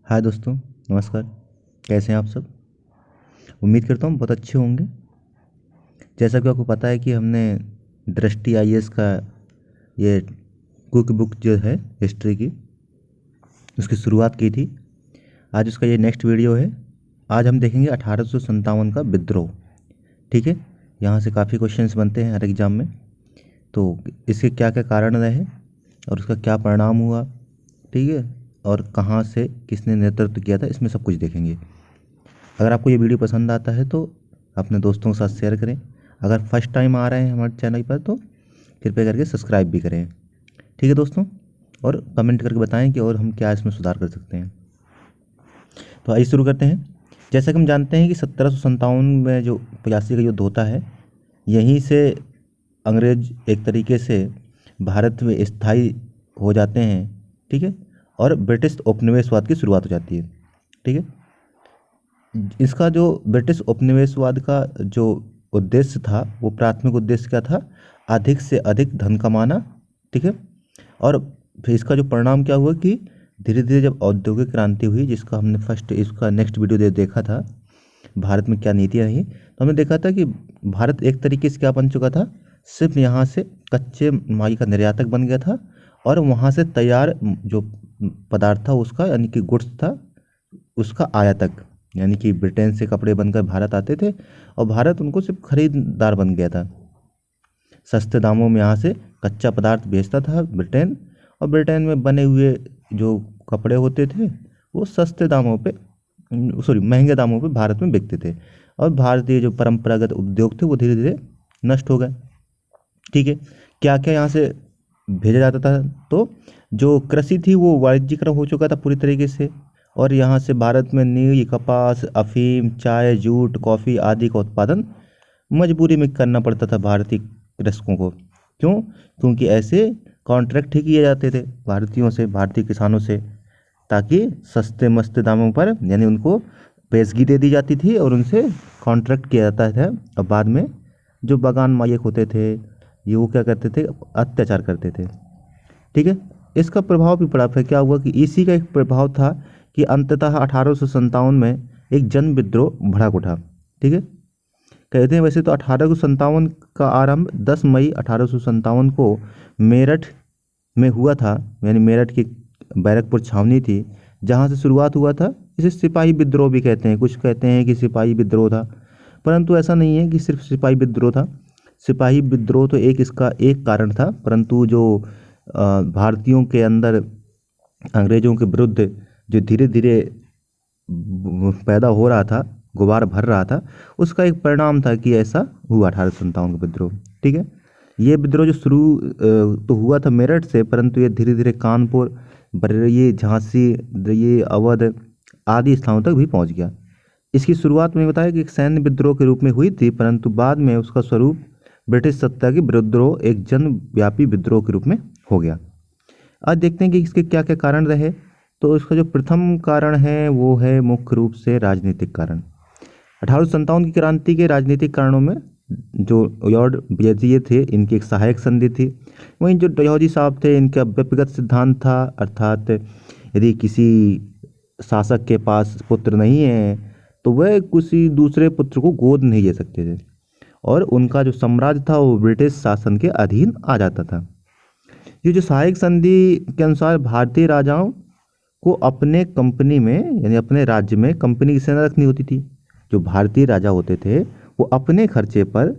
हाय दोस्तों, नमस्कार। कैसे हैं आप सब? उम्मीद करता हूँ बहुत अच्छे होंगे। जैसा कि आपको पता है कि हमने दृष्टि आईएएस का ये कुक बुक जो है हिस्ट्री की, उसकी शुरुआत की थी। आज उसका ये नेक्स्ट वीडियो है। आज हम देखेंगे 1857 का विद्रोह। ठीक है, यहाँ से काफ़ी क्वेश्चंस बनते हैं हर एग्ज़ाम में। तो इसके क्या क्या कारण रहे और उसका क्या परिणाम हुआ, ठीक है, और कहाँ से किसने नेतृत्व किया था, इसमें सब कुछ देखेंगे। अगर आपको ये वीडियो पसंद आता है तो अपने दोस्तों के साथ शेयर करें। अगर फर्स्ट टाइम आ रहे हैं हमारे चैनल पर तो कृपया करके सब्सक्राइब भी करें। ठीक है दोस्तों, और कमेंट करके बताएं कि और हम क्या इसमें सुधार कर सकते हैं। तो आइए शुरू करते हैं। जैसा कि हम जानते हैं कि 1757 में जो प्यासी का युद्ध होता है, यहीं से अंग्रेज एक तरीके से भारत में स्थायी हो जाते हैं। ठीक है, और ब्रिटिश उपनिवेशवाद की शुरुआत हो जाती है। ठीक है, इसका जो ब्रिटिश उपनिवेशवाद का जो उद्देश्य था, वो प्राथमिक उद्देश्य क्या था? अधिक से अधिक धन कमाना। ठीक है, और फिर इसका जो परिणाम क्या हुआ कि धीरे धीरे जब औद्योगिक क्रांति हुई, जिसका हमने फर्स्ट इसका नेक्स्ट वीडियो देखा था, भारत में क्या नीतियाँ रही, तो हमने देखा था कि भारत एक तरीके से क्या बन चुका था, सिर्फ यहाँ से कच्चे माल का निर्यातक बन गया था, और वहाँ से तैयार जो पदार्थ था उसका, यानी कि गुड्स था, उसका आयातक, यानी कि ब्रिटेन से कपड़े बनकर भारत आते थे और भारत उनको सिर्फ खरीदार बन गया था। सस्ते दामों में यहाँ से कच्चा पदार्थ बेचता था ब्रिटेन, और ब्रिटेन में बने हुए जो कपड़े होते थे वो सस्ते दामों पे, महंगे दामों पे भारत में बिकते थे, और भारतीय जो परंपरागत उद्योग थे वो धीरे धीरे नष्ट हो गए। ठीक है, क्या क्या यहाँ से भेजा जाता था? तो जो कृषि थी वो वाणिज्यीकरण हो चुका था पूरी तरीके से, और यहाँ से भारत में नील, कपास, अफीम, चाय, जूट, कॉफ़ी आदि का उत्पादन मजबूरी में करना पड़ता था भारतीय कृषकों को। क्यों? क्योंकि ऐसे कॉन्ट्रैक्ट ही किए जाते थे भारतीयों से, भारतीय किसानों से, ताकि सस्ते मस्ते दामों पर, यानी उनको पेशगी दे दी जाती थी और उनसे कॉन्ट्रैक्ट किया जाता था। और बाद में जो बागान मालिक होते थे, ये वो क्या करते थे? अत्याचार करते थे। ठीक है, इसका प्रभाव भी पड़ा। फिर क्या हुआ कि इसी का एक प्रभाव था कि अंततः 1857 में एक जन विद्रोह भड़क उठा। ठीक है, कहते हैं वैसे तो 1857 का आरंभ 10 मई 1857 को मेरठ में हुआ था, यानी मेरठ की बैरकपुर छावनी थी जहाँ से शुरुआत हुआ था। इसे सिपाही विद्रोह भी कहते हैं, कुछ कहते हैं कि सिपाही विद्रोह था, परंतु ऐसा नहीं है कि सिर्फ सिपाही विद्रोह था। सिपाही विद्रोह तो इसका एक कारण था, परंतु जो भारतीयों के अंदर अंग्रेजों के विरुद्ध जो धीरे धीरे पैदा हो रहा था, गुबार भर रहा था, उसका एक परिणाम था कि ऐसा हुआ 1857 का विद्रोह। ठीक है, ये विद्रोह जो शुरू तो हुआ था मेरठ से, परंतु ये धीरे धीरे कानपुर, बरेली, झांसी, ये अवध आदि स्थानों तक भी पहुंच गया। इसकी शुरुआत में बताया कि एक सैन्य विद्रोह के रूप में हुई थी, परंतु बाद में उसका स्वरूप ब्रिटिश सत्ता की विद्रोह, एक जनव्यापी विद्रोह के रूप में हो गया। आज देखते हैं कि इसके क्या क्या कारण रहे। तो इसका जो प्रथम कारण है वो है मुख्य रूप से राजनीतिक कारण। 1857 की क्रांति के राजनीतिक कारणों में जो लॉर्ड बेजियर थे, इनकी एक सहायक संधि थी। वहीं जो डलहौजी साहब थे, इनका व्यक्तिगत सिद्धांत था, अर्थात यदि किसी शासक के पास पुत्र नहीं है तो वह किसी दूसरे पुत्र को गोद नहीं दे सकते थे, और उनका जो साम्राज्य था वो ब्रिटिश शासन के अधीन आ जाता था। ये जो सहायक संधि के अनुसार भारतीय राजाओं को अपने कंपनी में, यानी अपने राज्य में कंपनी की सेना रखनी होती थी। जो भारतीय राजा होते थे वो अपने खर्चे पर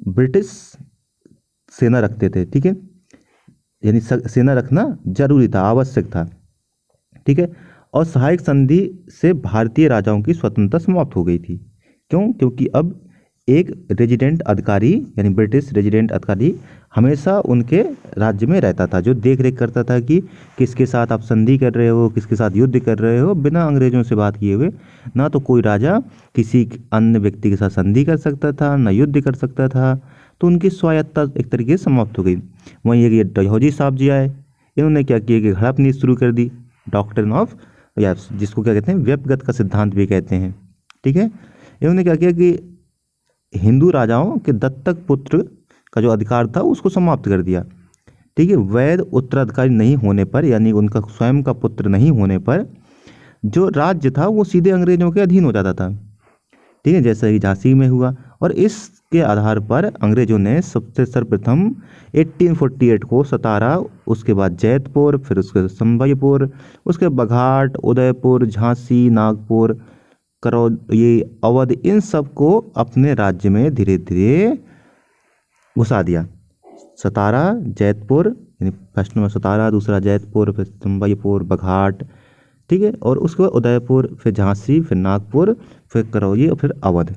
ब्रिटिश सेना रखते थे। ठीक है, यानी सेना रखना जरूरी था, आवश्यक था। ठीक है, और सहायक संधि से भारतीय राजाओं की स्वतंत्रता समाप्त हो गई थी। क्यों? क्योंकि अब एक रेजिडेंट अधिकारी, यानी ब्रिटिश रेजिडेंट अधिकारी हमेशा उनके राज्य में रहता था, जो देख रेख करता था कि किसके साथ आप संधि कर रहे हो, किसके साथ युद्ध कर रहे हो, बिना अंग्रेजों से बात किए हुए। ना तो कोई राजा किसी अन्य व्यक्ति के साथ संधि कर सकता था, ना युद्ध कर सकता था, तो उनकी स्वायत्तता एक तरीके से समाप्त हो गई। वहीं ये डलहौजी साहब जी आए, इन्होंने क्या किया कि हड़पनी शुरू कर दी, डॉक्ट्रिन ऑफ, या जिसको क्या कहते हैं, व्यक्तिगत का सिद्धांत भी कहते हैं। ठीक है, इन्होंने क्या किया कि हिंदू राजाओं के दत्तक पुत्र का जो अधिकार था उसको समाप्त कर दिया। ठीक है, वैध उत्तराधिकारी नहीं होने पर, यानी उनका स्वयं का पुत्र नहीं होने पर जो राज्य था वो सीधे अंग्रेजों के अधीन हो जाता था। ठीक है, जैसा कि झांसी में हुआ। और इसके आधार पर अंग्रेजों ने सबसे सर्वप्रथम 1848 को सतारा, उसके बाद जैतपुर, फिर उसके संबलपुर, उसके बघाट, उदयपुर, झांसी, नागपुर, करो ये अवध, इन सब को अपने राज्य में धीरे धीरे घुसा दिया। सतारा, जैतपुर, यानी फर्स्ट नंबर सतारा, दूसरा जैतपुर, फिर संबलपुर, बघाट, ठीक है, और उसके बाद उदयपुर, फिर झांसी, फिर नागपुर, फिर करौली और फिर अवध।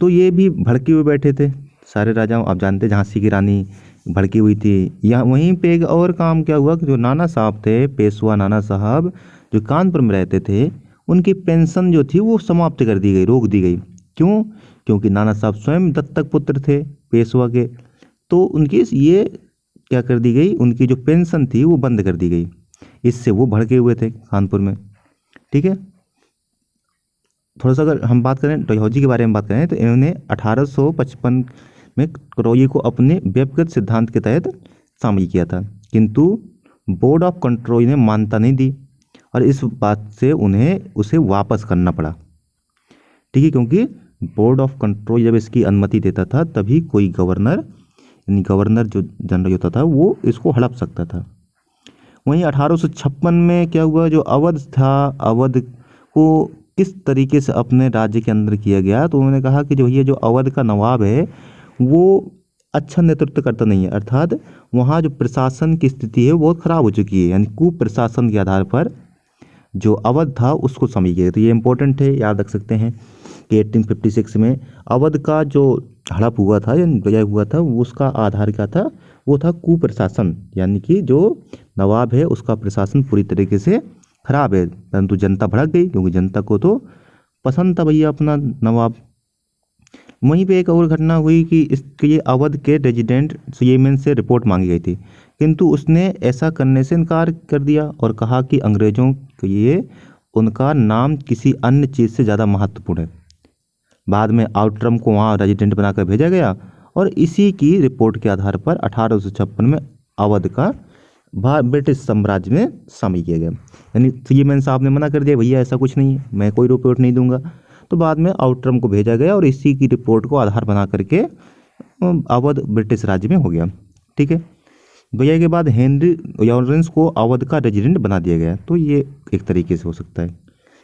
तो ये भी भड़के हुए बैठे थे सारे राजाओं। आप जानते हैं झांसी की रानी भड़की हुई थी। यहाँ वहीं पे एक और काम क्या हुआ कि जो नाना साहब थे, पेशवा नाना साहब, जो कानपुर में रहते थे, उनकी पेंशन जो थी वो समाप्त कर दी गई, रोक दी गई। क्यों? क्योंकि नाना साहब स्वयं दत्तक पुत्र थे पेशवा के। तो उनकी ये क्या कर दी गई, उनकी जो पेंशन थी वो बंद कर दी गई। इससे वो भड़के हुए थे कानपुर में। ठीक है, थोड़ा सा अगर हम बात करें डलहौजी के बारे में बात करें तो इन्होंने 1855 में करौली को अपने व्यक्तिगत सिद्धांत के तहत शामिल किया था, किंतु बोर्ड ऑफ कंट्रोल ने मान्यता नहीं दी और इस बात से उन्हें उसे वापस करना पड़ा। ठीक है, क्योंकि बोर्ड ऑफ कंट्रोल जब इसकी अनुमति देता था तभी कोई गवर्नर, यानी गवर्नर जो जनरल होता था, वो इसको हड़प सकता था। वहीं 1856 में क्या हुआ, जो अवध था, अवध को किस तरीके से अपने राज्य के अंदर किया गया, तो उन्होंने कहा कि जो ये जो अवध का नवाब है वो अच्छा नेतृत्व करता नहीं है, अर्थात वहाँ जो प्रशासन की स्थिति है वो बहुत खराब हो चुकी है, यानी कुप्रशासन के आधार पर जो अवध था उसको समझ गए। तो ये इंपॉर्टेंट है, याद रख सकते हैं कि 1856 में अवध का जो हड़प हुआ था या विजय हुआ था वो उसका आधार क्या था, वो था कुप्रशासन, यानी कि जो नवाब है उसका प्रशासन पूरी तरीके से खराब है। परंतु जनता भड़क गई क्योंकि जनता को तो पसंद था भैया अपना नवाब। वहीं पे एक और घटना हुई कि इसके ये अवध के रेजिडेंट सुलेमान से रिपोर्ट मांगी गई थी, किंतु उसने ऐसा करने से इनकार कर दिया और कहा कि अंग्रेजों के लिए उनका नाम किसी अन्य चीज़ से ज़्यादा महत्वपूर्ण है। बाद में आउटरम को वहाँ रेजिडेंट बनाकर भेजा गया और इसी की रिपोर्ट के आधार पर 1856 में अवध का ब्रिटिश साम्राज्य में शामिल किया गया। यानी सुलेमान साहब ने मना कर दिया, भैया ऐसा कुछ नहीं है, मैं कोई रिपोर्ट नहीं दूंगा। तो बाद में आउटरम को भेजा गया और इसी की रिपोर्ट को आधार बना करके अवध ब्रिटिश राज्य में हो गया। ठीक है, भैया के बाद हेनरी लॉरेंस को अवध का रेजिडेंट बना दिया गया। तो ये एक तरीके से हो सकता है।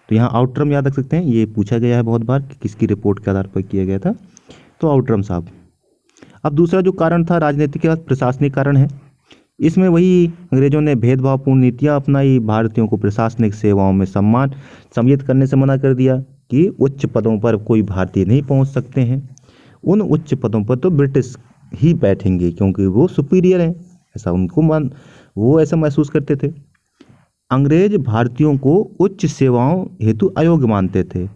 तो यहाँ आउटरम याद रख सकते हैं, ये पूछा गया है बहुत बार कि किसकी रिपोर्ट के आधार पर किया गया था, तो आउटरम साहब। अब दूसरा जो कारण था राजनीतिक के बाद प्रशासनिक कारण है। इसमें वही अंग्रेजों ने भेदभावपूर्ण नीतियाँ अपनाई, भारतीयों को प्रशासनिक सेवाओं में सम्मिलित करने से मना कर दिया कि उच्च पदों पर कोई भारतीय नहीं पहुंच सकते हैं। उन उच्च पदों पर तो ब्रिटिश ही बैठेंगे क्योंकि वो सुपीरियर हैं, ऐसा वो ऐसा महसूस करते थे। अंग्रेज भारतीयों को उच्च सेवाओं हेतु अयोग्य मानते थे।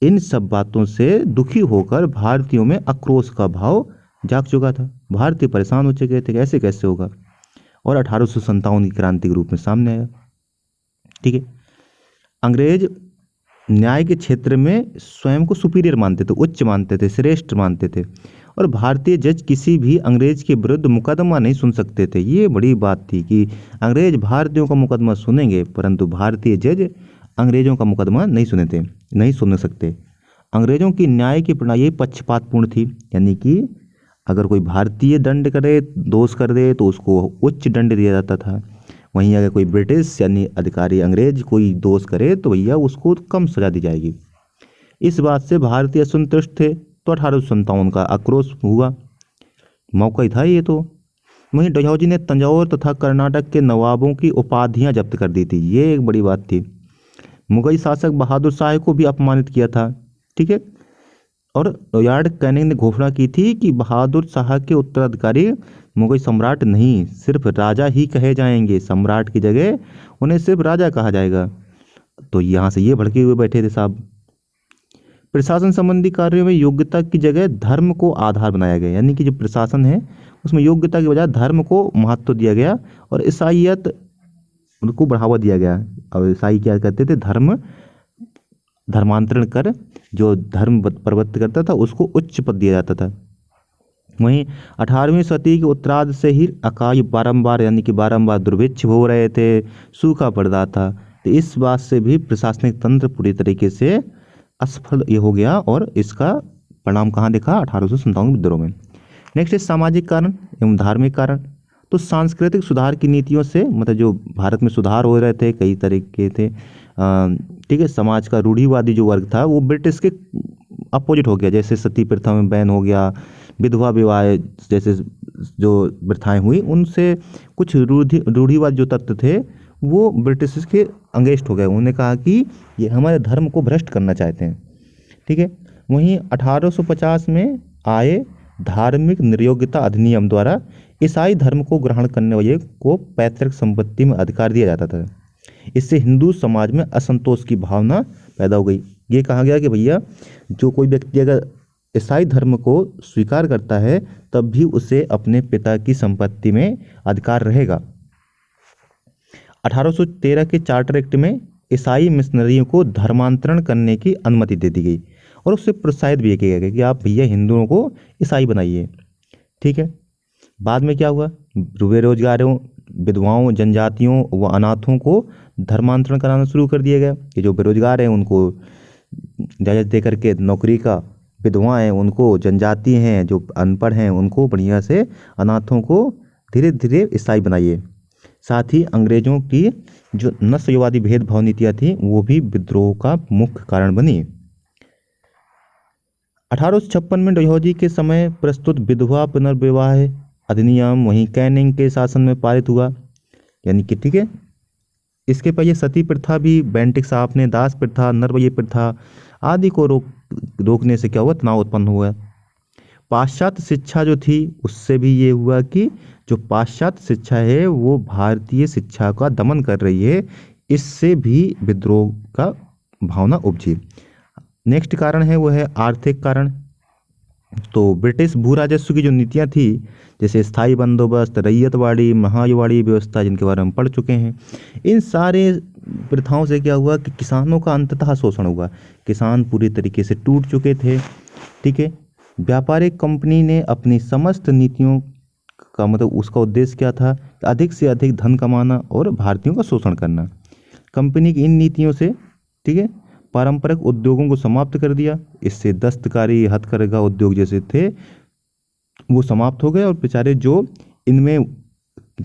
इन सब बातों से दुखी होकर भारतीयों में आक्रोश का भाव जाग चुका था। भारतीय परेशान हो चुके थे, कैसे कैसे होगा, और 1857 की क्रांति के रूप में सामने आया। ठीक है, अंग्रेज न्याय के क्षेत्र में स्वयं को सुपीरियर मानते थे, उच्च मानते थे, श्रेष्ठ मानते थे, और भारतीय जज किसी भी अंग्रेज के विरुद्ध मुकदमा नहीं सुन सकते थे। ये बड़ी बात थी कि अंग्रेज भारतीयों का मुकदमा सुनेंगे परंतु भारतीय जज अंग्रेजों का मुकदमा नहीं सुन सकते। अंग्रेजों की न्याय की प्रणाली पक्षपातपूर्ण थी, यानी कि अगर कोई भारतीय दंड करे, दोष कर दे तो उसको उच्च दंड दिया जाता था। वहीं अगर कोई ब्रिटिश यानी अधिकारी अंग्रेज कोई दोष करे तो भैया उसको कम सजा दी जाएगी। इस बात से भारतीय असंतुष्ट थे, तो 1857 का आक्रोश हुआ, मौका ही था ये तो। वहीं डलहौजी ने तंजौर तथा कर्नाटक के नवाबों की उपाधियां जब्त कर दी थी, ये एक बड़ी बात थी। मुगल शासक बहादुर शाह को भी अपमानित किया था। ठीक है, और लॉर्ड कैनिंग ने घोषणा की थी कि बहादुर शाह के उत्तराधिकारी मुगल सम्राट नहीं, सिर्फ राजा ही कहे जाएंगे, सम्राट की जगह उन्हें सिर्फ राजा कहा जाएगा। तो यहाँ से ये भड़के हुए बैठे थे साहब। प्रशासन संबंधी कार्यों में योग्यता की जगह धर्म को आधार बनाया गया, यानी कि जो प्रशासन है उसमें योग्यता की बजाय धर्म को महत्व दिया गया और ईसाईयत उनको बढ़ावा दिया गया। और ईसाई क्या करते थे, धर्मांतरण कर जो धर्म प्रवर्तित करता था उसको उच्च पद दिया जाता था। वहीं 18वीं शताब्दी के उत्तरार्ध से ही अकाल बारंबार यानी कि बारंबार दुर्भिक्ष हो रहे थे, सूखा पड़ रहा था। तो इस बात से भी प्रशासनिक तंत्र पूरी तरीके से असफल ये हो गया और इसका परिणाम कहाँ देखा? 1857 विद्रोह में। नेक्स्ट है सामाजिक कारण एवं धार्मिक कारण। तो सांस्कृतिक सुधार की नीतियों से मतलब जो भारत में सुधार हो रहे थे कई तरीके थे, ठीक है, समाज का रूढ़िवादी जो वर्ग था वो ब्रिटिश के अपोजिट हो गया, जैसे सती प्रथा में बैन हो गया, विधवा विवाह जैसे जो प्रथाएं हुई उनसे कुछ रूढ़िवाद जो तत्व थे वो ब्रिटिश के अगेंस्ट हो गए। उन्होंने कहा कि ये हमारे धर्म को भ्रष्ट करना चाहते हैं, ठीक है। वहीं 1850 में आए धार्मिक निर्योग्यता अधिनियम द्वारा ईसाई धर्म को ग्रहण करने वाले को पैतृक संपत्ति में अधिकार दिया जाता था। इससे हिंदू समाज में असंतोष की भावना पैदा हो गई। ये कहा गया कि भैया जो कोई व्यक्ति अगर ईसाई धर्म को स्वीकार करता है तब भी उसे अपने पिता की संपत्ति में अधिकार रहेगा। 1813 के चार्टर एक्ट में ईसाई मिशनरियों को धर्मांतरण करने की अनुमति दे दी गई और उससे प्रोत्साहित भी किया गया कि आप भैया हिंदुओं को ईसाई बनाइए, ठीक है। बाद में क्या हुआ? बेरोजगारों, विधवाओं, जनजातियों व अनाथों को धर्मांतरण कराना शुरू कर दिया गया। ये जो बेरोजगार हैं उनको इजाज़त दे करके नौकरी का, विधवा हैं उनको, जनजाति हैं जो अनपढ़ हैं उनको बढ़िया से, अनाथों को धीरे धीरे ईसाई बनाइए। साथ ही अंग्रेजों की जो नस्लवादी भेदभाव नीतियाँ थी वो भी विद्रोह का मुख्य कारण बनी। 1856 में डलहौजी के समय प्रस्तुत विधवा पुनर्विवाह अधिनियम वहीं कैनिंग के शासन में पारित हुआ, यानी कि ठीक है। इसके पहले सती प्रथा भी बेंटिक साहब ने, दास प्रथा, नरबैया प्रथा आदि को रोकने से क्या हुआ? तनाव उत्पन्न हुआ। पाश्चात्य शिक्षा जो थी उससे भी ये हुआ कि जो पाश्चात्य शिक्षा है वो भारतीय शिक्षा का दमन कर रही है, इससे भी विद्रोह का भावना उपजी। नेक्स्ट कारण है वो है आर्थिक कारण। तो ब्रिटिश भू राजस्व की जो नीतियाँ थी जैसे स्थायी बंदोबस्त, रैयतवाड़ी, महाजवाड़ी व्यवस्था जिनके बारे में पढ़ चुके हैं, इन सारे प्रथाओं से क्या हुआ कि किसानों का अंततः शोषण हुआ। किसान पूरी तरीके से टूट चुके थे, ठीक है। व्यापारिक कंपनी ने अपनी समस्त नीतियों का मतलब उसका उद्देश्य क्या था? अधिक से अधिक धन कमाना और भारतीयों का शोषण करना। कंपनी की इन नीतियों से, ठीक है, पारंपरिक उद्योगों को समाप्त कर दिया। इससे दस्तकारी, हथकरघा उद्योग जैसे थे वो समाप्त हो गए और बेचारे जो इनमें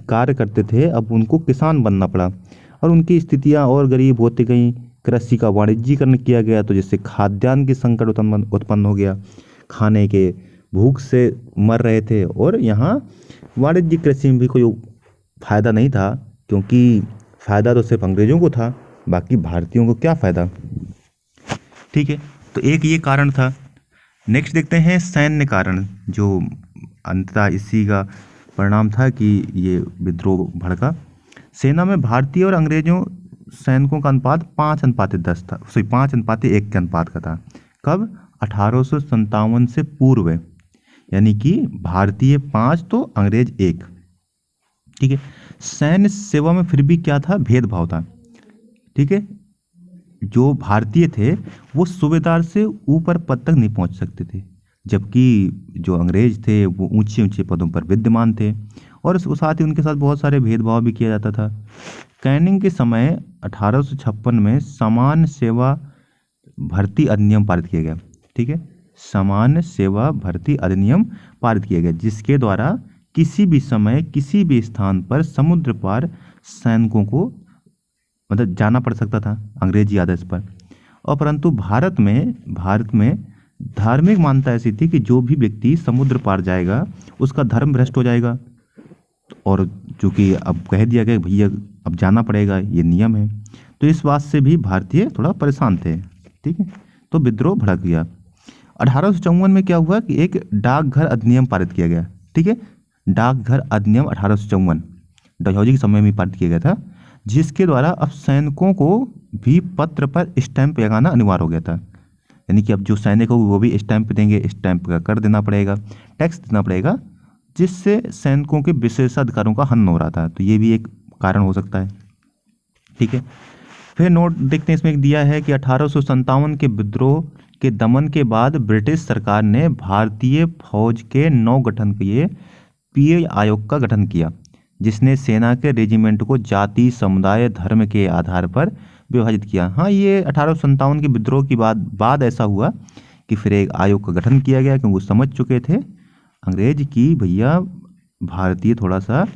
कार्य करते थे अब उनको किसान बनना पड़ा और उनकी स्थितियां और गरीब होती गईं। कृषि का वाणिज्यीकरण किया गया तो जिससे खाद्यान्न की संकट उत्पन्न हो गया। खाने के भूख से मर रहे थे और यहाँ वाणिज्यिक कृषि में भी कोई फायदा नहीं था क्योंकि फायदा तो सिर्फ अंग्रेजों को था, बाकी भारतीयों को क्या फायदा, ठीक है। तो एक ये कारण था। नेक्स्ट देखते हैं सैन्य कारण, जो अंततः इसी का परिणाम था कि ये विद्रोह भड़का। सेना में भारतीय और अंग्रेजों सैनिकों का अनुपात 5:10 था, 5:1 के अनुपात का था। कब? 1857 से पूर्व, यानी कि भारतीय 5 तो अंग्रेज 1, ठीक है। सैन्य सेवा में फिर भी क्या था? भेदभाव था, ठीक है। जो भारतीय थे वो सूबेदार से ऊपर पद तक नहीं पहुंच सकते थे, जबकि जो अंग्रेज थे वो ऊंचे ऊंचे पदों पर विद्यमान थे और साथ ही उनके साथ बहुत सारे भेदभाव भी किया जाता था। कैनिंग के समय 1856 में सामान्य सेवा भर्ती अधिनियम पारित किया गया, ठीक है। सामान्य सेवा भर्ती अधिनियम पारित किया गया जिसके द्वारा किसी भी समय किसी भी स्थान पर समुद्र पार सैनिकों को मतलब जाना पड़ सकता था अंग्रेजी आदेश पर। और परंतु भारत में धार्मिक मान्यता ऐसी थी कि जो भी व्यक्ति समुद्र पार जाएगा उसका धर्म भ्रष्ट हो जाएगा, और चूँकि अब कह दिया गया भैया अब जाना पड़ेगा, ये नियम है, तो इस बात से भी भारतीय थोड़ा परेशान थे, ठीक है। तो विद्रोह भड़क गया। 1854 में क्या हुआ कि एक डाकघर अधिनियम पारित किया गया, ठीक है। डाकघर अधिनियम 1854 डलहौजी के समय में पारित किया गया था, जिसके द्वारा अब सैनिकों को भी पत्र पर स्टैंप लगाना अनिवार्य हो गया था। यानी कि अब जो सैनिक हो वो भी स्टैंप देंगे, स्टैंप का कर देना पड़ेगा, टैक्स देना पड़ेगा, जिससे सैनिकों के विशेषाधिकारों का हनन हो रहा था। तो ये भी एक कारण हो सकता है, ठीक है। फिर नोट देखते हैं, इसमें एक दिया है कि 1857 के विद्रोह के दमन के बाद ब्रिटिश सरकार ने भारतीय फौज के नव गठन के लिए पीए आयोग का गठन किया, जिसने सेना के रेजिमेंट को जाति, समुदाय, धर्म के आधार पर विभाजित किया। हाँ, ये 1857 के विद्रोह की बाद ऐसा हुआ कि फिर एक आयोग का गठन किया गया, क्योंकि वो समझ चुके थे अंग्रेज की भैया भारतीय थोड़ा सा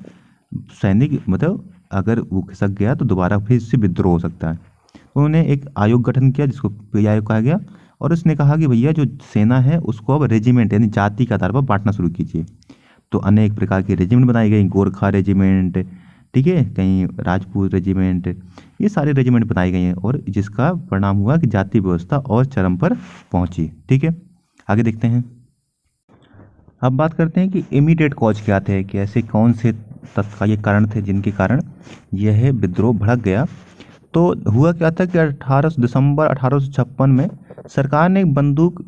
सैनिक मतलब अगर वो खिसक गया तो दोबारा फिर से विद्रोह हो सकता है। तो उन्होंने एक आयोग गठन किया जिसको पी आयोग कहा गया, और उसने कहा कि भैया जो सेना है उसको अब रेजिमेंट यानी जाति के आधार पर बांटना शुरू कीजिए। तो अनेक प्रकार के रेजिमेंट बनाई गई, गोरखा रेजिमेंट, ठीक है, कहीं राजपूत रेजिमेंट, ये सारे रेजिमेंट बनाई गई हैं, और जिसका परिणाम हुआ कि जाति व्यवस्था और चरम पर पहुंची। ठीक है, आगे देखते हैं। अब बात करते हैं कि इमीडिएट कॉज क्या थे, कि ऐसे कौन से तत्कालीन कारण थे जिनके कारण यह विद्रोह भड़क गया। तो हुआ क्या था कि 18 दिसंबर 1856 में सरकार ने एक बंदूक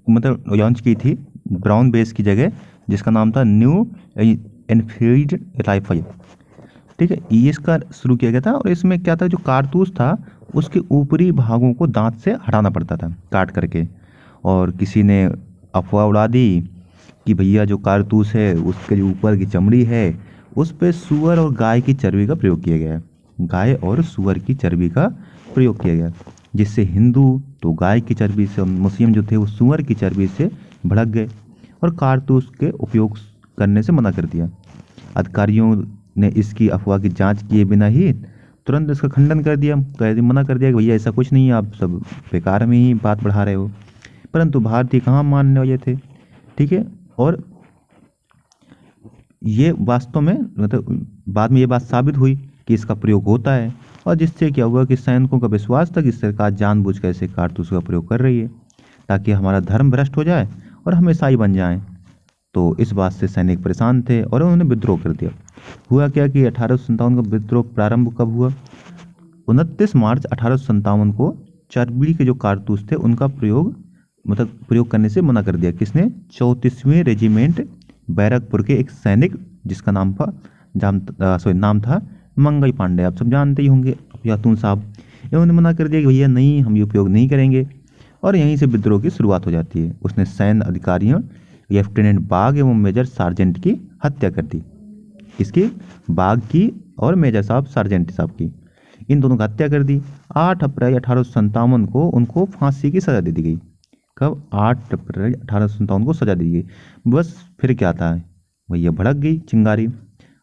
मतलब लॉन्च की थी ब्राउन बेस की जगह, जिसका नाम था न्यू एनफील्ड राइफल। ठीक है, ये इसका शुरू किया गया था, और इसमें क्या था, जो कारतूस था उसके ऊपरी भागों को दांत से हटाना पड़ता था काट करके। और किसी ने अफवाह उड़ा दी कि भैया जो कारतूस है उसके जो ऊपर की चमड़ी है उस पर सूअर और गाय की चर्बी का प्रयोग किया गया है। गाय और सूअर की चर्बी का प्रयोग किया गया, जिससे हिंदू तो गाय की चर्बी से, मुस्लिम जो थे वो सूअर की चर्बी से भड़क गए और कारतूस के उपयोग करने से मना कर दिया। अधिकारियों ने इसकी अफवाह की जांच किए बिना ही तुरंत इसका खंडन कर दिया, मना कर दिया कि भैया ऐसा कुछ नहीं है, आप सब बेकार में ही बात बढ़ा रहे हो। परंतु भारतीय कहाँ मानने वाले थे। ठीक है, और ये वास्तव में मतलब बाद में ये बात साबित हुई कि इसका प्रयोग होता है, और जिससे क्या हुआ कि सैनिकों का विश्वास था कि सरकार जानबूझकर ऐसे कारतूस का प्रयोग कर रही है ताकि हमारा धर्म भ्रष्ट हो जाए और हम ईसाई बन जाएं। तो इस बात से सैनिक परेशान थे और उन्होंने विद्रोह कर दिया। हुआ क्या कि 1857 का विद्रोह प्रारंभ कब हुआ? 29 मार्च 1857 को चर्बी के जो कारतूस थे उनका प्रयोग करने से मना कर दिया। किसने? 34वीं रेजिमेंट बैरकपुर के एक सैनिक जिसका नाम था मंगई पांडे। आप सब जानते ही होंगे, यातून साहब। इन्होंने मना कर दिया कि भैया नहीं, हम ये उपयोग नहीं करेंगे, और यहीं से विद्रोह की शुरुआत हो जाती है। उसने सैन्य अधिकारियों लेफ्टिनेंट बाग एवं मेजर सार्जेंट की हत्या कर दी। किसकी? बाग की और मेजर साहब सार्जेंट साहब की, इन दोनों की हत्या कर दी। 8 अप्रैल 1857 को उनको फांसी की सजा दे दी गई। कब? 8 अप्रैल 1857 को सजा दी गई। बस फिर क्या था, भैया भड़क गई चिंगारी।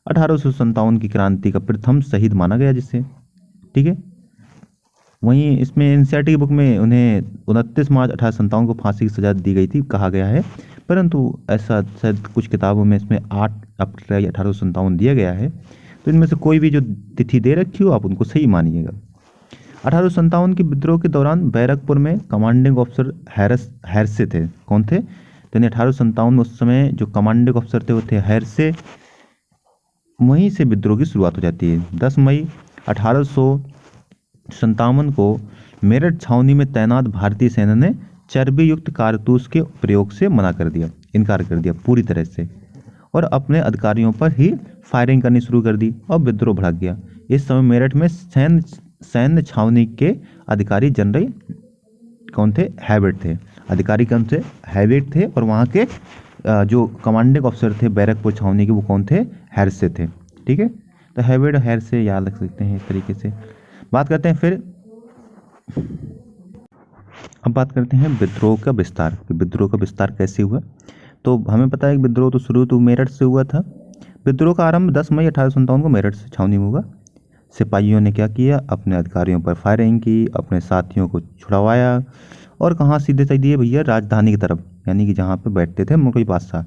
1857 की क्रांति का प्रथम शहीद माना गया जिससे। ठीक है, वहीं इसमें एनसीईआरटी की बुक में उन्हें 29 मार्च 1857 को फांसी की सजा दी गई थी कहा गया है, परंतु ऐसा शायद कुछ किताबों में इसमें 8 अप्रैल 1857 दिया गया है। तो इनमें से कोई भी जो तिथि दे रखी हो आप उनको सही मानिएगा। 1857 के विद्रोह के दौरान बैरकपुर में कमांडिंग ऑफिसर हैरसे थे। कौन थे? तो 1857 में उस समय जो कमांडिंग ऑफिसर थे वो थे हैरसे। वहीं से विद्रोह की शुरुआत हो जाती है। 10 मई 1857 को मेरठ छावनी में तैनात भारतीय सेना ने चर्बी युक्त कारतूस के प्रयोग से इनकार कर दिया पूरी तरह से, और अपने अधिकारियों पर ही फायरिंग करनी शुरू कर दी और विद्रोह भड़क गया। इस समय मेरठ में सैन्य छावनी के अधिकारी जनरल कौन थे? हैवेट थे। अधिकारी कौन थे? हैवेट थे। और वहाँ के जो कमांडिंग ऑफिसर थे बैरकपुर छावनी के वो कौन थे? हैरसे थे। ठीक है, तो हैवेट और हैरसे याद रख सकते हैं इस तरीके से। बात करते हैं फिर, अब बात करते हैं विद्रोह का विस्तार। विद्रोह का विस्तार कैसे हुआ? तो हमें पता है कि विद्रोह तो शुरू तो मेरठ से हुआ था। विद्रोह का आरंभ 10 मई 1857 को मेरठ से छावनी में हुआ। सिपाहियों ने क्या किया? अपने अधिकारियों पर फायरिंग की, अपने साथियों को छुड़वाया, और कहाँ सीधे चल दिए भैया? राजधानी की तरफ, यानी कि जहाँ पे बैठते थे मुगल बादशाह,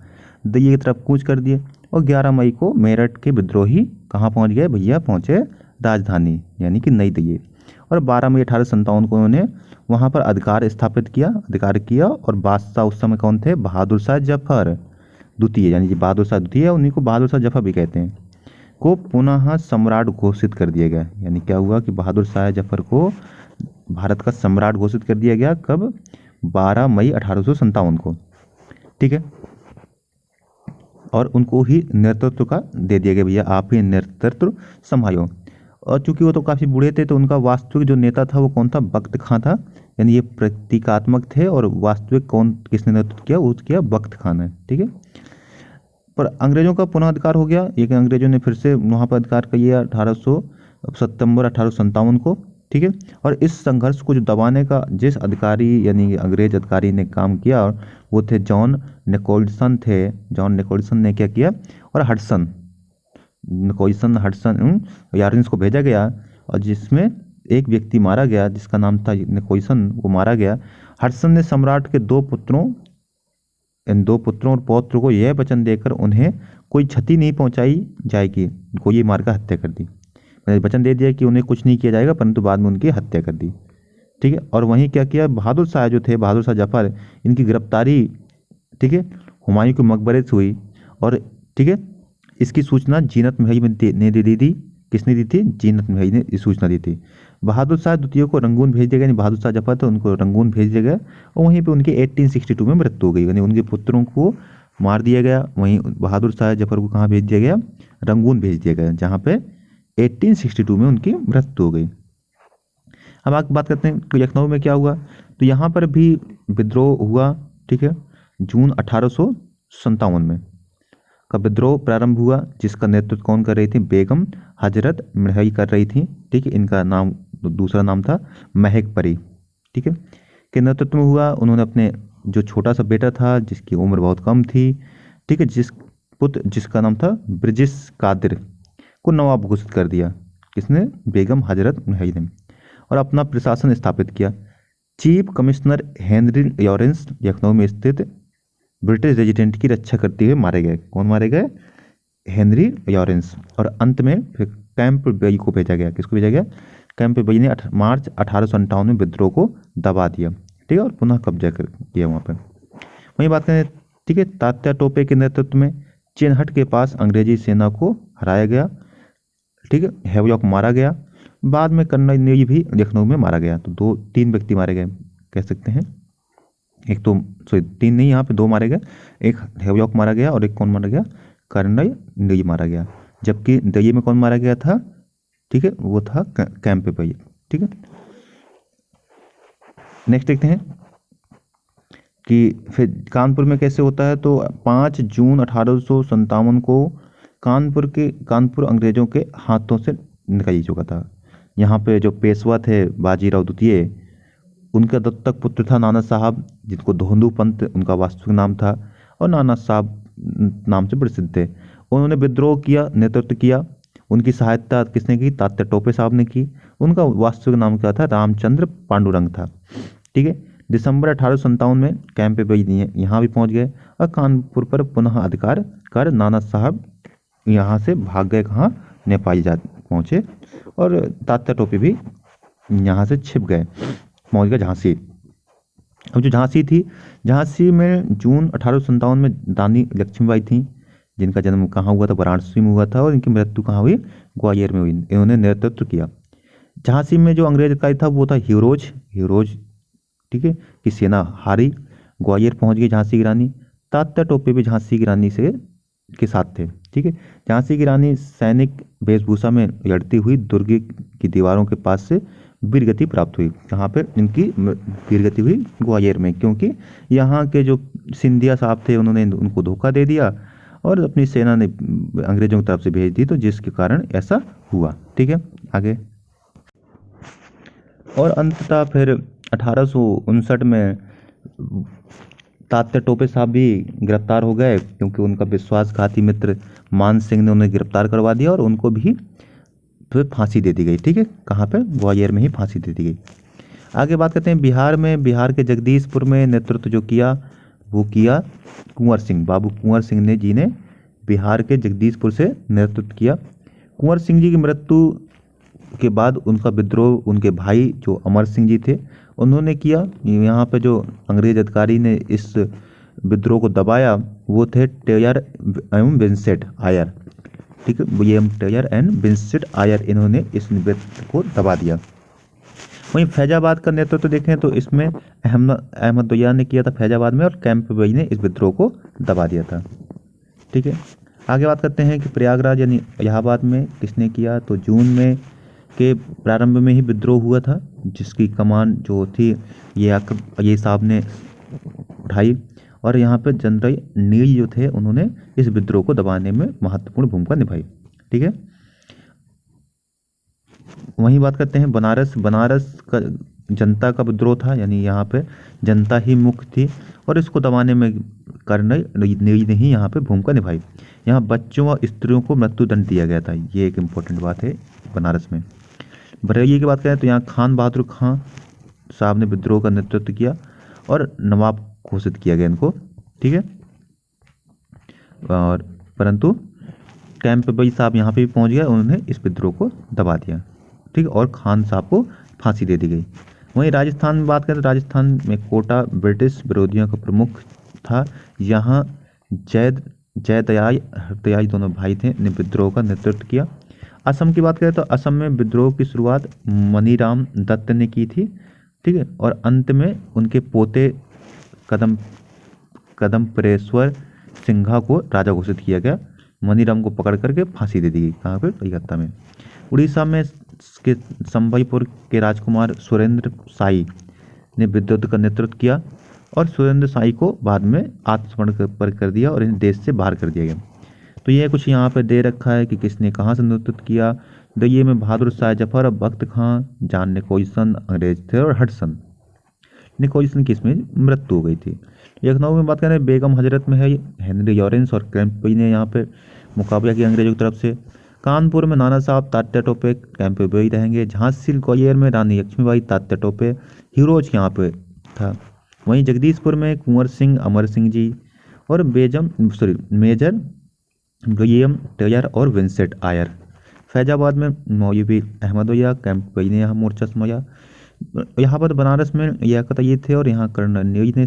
दिल्ली की तरफ कूच कर दिए। और 11 मई को मेरठ के विद्रोही कहाँ पहुँच गए भैया? पहुँचे राजधानी यानी कि नई दिल्ली। और 12 मई 1857 को उन्होंने वहाँ पर अधिकार किया, और बादशाह उस समय कौन थे? बहादुर शाह जफर द्वितीय, यानी कि बहादुर शाह द्वितीय, उन्हीं को बहादुर शाह जफर भी कहते हैं, को पुनः सम्राट घोषित कर दिया गया। यानी क्या हुआ कि बहादुर शाह जफर को भारत का सम्राट घोषित कर दिया गया। कब? 12 मई 1857 को। ठीक है, और उनको ही नेतृत्व का दे दिया गया, भैया आप ही नेतृत्व संभालो। और चूंकि वो तो काफ़ी बूढ़े थे तो उनका वास्तविक जो नेता था वो कौन था? बख्त खां था। यानी ये प्रतीकात्मक थे, और वास्तविक किसने नेतृत्व किया? वो किया बख्त खां ने। ठीक है, पर अंग्रेज़ों का पुनः अधिकार हो गया, एक अंग्रेज़ों ने फिर से वहाँ पर अधिकार किया 1800 सितंबर 1857 को, ठीक है। और इस संघर्ष को जो दबाने का जिस अधिकारी यानी अंग्रेज अधिकारी ने काम किया वो थे जॉन निकोलसन थे। जॉन निकोलसन ने क्या किया, और हडसन यार्न्स को भेजा गया, और जिसमें एक व्यक्ति मारा गया जिसका नाम था निकोलसन, वो मारा गया। हडसन ने सम्राट के इन दो पुत्रों और पौत्र को यह वचन देकर उन्हें कोई क्षति नहीं पहुंचाई जाएगी, गोली मारकर हत्या कर दी। मैंने वचन दे दिया कि उन्हें कुछ नहीं किया जाएगा, परंतु बाद में उनकी हत्या कर दी, ठीक है। और वहीं क्या किया, बहादुर शाह जो थे, बहादुर शाह जफर, इनकी गिरफ्तारी, ठीक है, हुमायूं के मकबरे से हुई। और ठीक है, इसकी सूचना जीनत महल ने दे दी थी। किसने दी थी? जीनत महल ने इस सूचना दी थी। बहादुर शाह द्वितीय को रंगून भेज दिया गया, यानी बहादुर शाह जफर थे उनको रंगून भेज दिया गया, और वहीं पे उनके 1862 में मृत्यु हो गई, यानी उनके पुत्रों को मार दिया गया। वहीं बहादुर शाह जफर को कहाँ भेज दिया गया? रंगून भेज दिया गया, जहाँ पे 1862 में उनकी मृत्यु हो गई। अब आगे बात करते हैं कि लखनऊ में क्या हुआ। तो यहाँ पर भी विद्रोह हुआ, ठीक है। जून 1857 में का विद्रोह प्रारंभ हुआ, जिसका नेतृत्व कौन कर रही थी? बेगम हजरत मिढ़ई कर रही थी, ठीक है। इनका नाम दूसरा नाम था महक परी, ठीक है, के नेतृत्व में हुआ। उन्होंने अपने जो छोटा सा बेटा था जिसकी उम्र बहुत कम थी, ठीक है, जिसका नाम था ब्रिजिस कादिर, को नवाब घोषित कर दिया। किसने? बेगम हजरत मिढ़ई ने। और अपना प्रशासन स्थापित किया। Chief commissioner Henry Lawrence Lucknow में स्थित ब्रिटिश रेजिडेंट की रक्षा करते हुए मारे गए। कौन मारे गए? Henry Lawrence. और अंत में फिर कैंप बेई को भेजा गया। किसको भेजा गया? कैंप बेई ने मार्च 1857 में विद्रोह को दबा दिया, ठीक है, और पुनः कब्जा कर दिया वहाँ पर। वहीं बात करें, ठीक है, तात्या टोपे के नेतृत्व में चिनहट के पास अंग्रेजी सेना को हराया गया, ठीक है, हैवलॉक मारा गया। बाद में कर्नल नेगी भी लखनऊ में मारा गया। तो 3 व्यक्ति मारे गए कह सकते हैं। एक तो सॉरी 3 नहीं, यहाँ पे 2 मारे गए। एक हैवलॉक मारा गया और एक कौन मारा गया? कर्नल नेगी मारा गया। जबकि दिल्ली में कौन मारा गया था? ठीक है, वो था कैंप पे, ठीक है। नेक्स्ट देखते हैं कि फिर कानपुर में कैसे होता है। तो 5 जून 1857 को कानपुर अंग्रेजों के हाथों से निकल चुका था। यहाँ पे जो पेशवा थे बाजीराव द्वितीय, उनका दत्तक पुत्र था नाना साहब, जिनको धोंदू पंत उनका वास्तविक नाम था, और नाना साहब नाम से प्रसिद्ध थे। उन्होंने विद्रोह किया, नेतृत्व किया। उनकी सहायता किसने की? तात्या टोपे साहब ने की। उनका वास्तविक नाम क्या था? रामचंद्र पांडुरंग था, ठीक है। दिसंबर 1857 में कैंप पे यहाँ भी पहुँच गए, और कानपुर पर पुनः अधिकार कर नाना साहब यहाँ से भाग गए। कहाँ? नेपाल पहुँचे, और तात्या टोपे भी यहाँ से छिप गए, पहुँच गए झांसी। अब जो झांसी थी, झांसी में जून 1857 में रानी लक्ष्मीबाई थी, जिनका जन्म कहाँ हुआ था? वाराणसी में हुआ था, और इनकी मृत्यु कहाँ हुई? ग्वालियर में हुई। इन्होंने नेतृत्व किया। झांसी में जो अंग्रेज अधिकारी था वो था हीरोज, ठीक है, की सेना हारी, ग्वालियर पहुंच गई झांसी की रानी। तात्या टोपे भी झांसी की रानी के साथ थे, ठीक है। झांसी की रानी सैनिक वेशभूषा में लड़ती हुई दुर्ग की दीवारों के पास से वीरगति प्राप्त हुई। कहाँ पर इनकी वीरगति हुई? ग्वालियर में, क्योंकि यहाँ के जो सिंधिया साहब थे उन्होंने उनको धोखा दे दिया, और अपनी सेना ने अंग्रेजों की तरफ से भेज दी, तो जिसके कारण ऐसा हुआ, ठीक है। आगे, और अंततः फिर 1859 में तात्या टोपे साहब भी गिरफ्तार हो गए, क्योंकि उनका विश्वासघाती मित्र मान सिंह ने उन्हें गिरफ्तार करवा दिया, और उनको भी फिर फांसी दे दी गई, ठीक है। कहाँ पे? ग्वालियर में ही फांसी दे दी गई। आगे बात करते हैं बिहार में। बिहार के जगदीशपुर में नेतृत्व जो किया वो किया कुंवर सिंह, बाबू कुंवर सिंह ने बिहार के जगदीशपुर से नेतृत्व किया। कुंवर सिंह जी की मृत्यु के बाद उनका विद्रोह उनके भाई जो अमर सिंह जी थे उन्होंने किया। यहाँ पे जो अंग्रेज अधिकारी ने इस विद्रोह को दबाया वो थे टेयर एवं विंसेंट आयर, ठीक है, William Tayler and Vincent Eyre, इन्होंने इस विद्रोह को दबा दिया। वहीं फैजाबाद का नेतृत्व देखें तो इसमें अहमद दोया ने किया था फैजाबाद में, और कैंप बेई ने इस विद्रोह को दबा दिया था, ठीक है। आगे बात करते हैं कि प्रयागराज यानी इलाहाबाद में किसने किया। तो जून में के प्रारंभ में ही विद्रोह हुआ था, जिसकी कमान जो थी ये साहब ने उठाई, और यहाँ पे जनरल नील जो थे उन्होंने इस विद्रोह को दबाने में महत्वपूर्ण भूमिका निभाई। ठीक है, वहीं बात करते हैं बनारस। बनारस का जनता का विद्रोह था, यानी यहाँ पे जनता ही मुख्य थी और इसको दबाने में कर्नल नील ने ही यहाँ पे भूमिका निभाई। यहाँ बच्चों व स्त्रियों को मृत्युदंड दिया गया था, ये एक इम्पोर्टेंट बात है बनारस में। बरेली की बात करें तो यहाँ खान बहादुर खां साहब ने विद्रोह का नेतृत्व किया और नवाब घोषित किया गया इनको। ठीक है, और परंतु कैंपबेल साहब यहाँ पे भी पहुँच गए, उन्होंने इस विद्रोह को दबा दिया। ठीक है, और खान साहब को फांसी दे दी गई। वहीं राजस्थान में बात करें तो राजस्थान में कोटा ब्रिटिश विरोधियों का प्रमुख था। यहाँ जयदयाल हरदयाल दोनों भाई थे ने विद्रोह का नेतृत्व किया। असम की बात करें तो असम में विद्रोह की शुरुआत मनीराम दत्त ने की थी। ठीक है, और अंत में उनके पोते कदम्बरेश्वर सिंघा को राजा घोषित किया गया। मनीराम को पकड़ करके फांसी दे दी गई, कहाँ पे, कलकत्ता में। उड़ीसा में के संबलपुर के राजकुमार सुरेंद्र शाही ने विद्रोह का नेतृत्व किया और सुरेंद्र शाही को बाद में आत्मसमर्पण कर दिया और इन्हें देश से बाहर कर दिया गया। तो ये कुछ यहाँ पे दे रखा है कि किसने कहाँ से नेतृत्व किया। दरिये में बहादुर शाह जफर और बख्त खां, जान निकोलसन अंग्रेज थे और हडसन निकोलसन की इसमें मृत्यु हो गई थी। लखनऊ में बात करें बेगम हजरत में है हेनरी लॉरेंस और कैंपबेल ने यहाँ पे मुकाबला किया अंग्रेजों की तरफ से। कानपुर में नाना साहब तात्या टोपे कैंपबेल रहेंगे। झांसी ग्वालियर में रानी लक्ष्मीबाई तात्या टोपे हीरोज यहाँ पे था। वहीं जगदीशपुर में कुंवर सिंह अमर सिंह जी और मेजर विलियम टेलर और विंसेंट आयर। फैजाबाद में मौलवी अहमद या कैंपबेल ने यहाँ मोर्चा संभाला। यहाँ पर बनारस में लियाकत अली थे और यहाँ कर्नल नील ने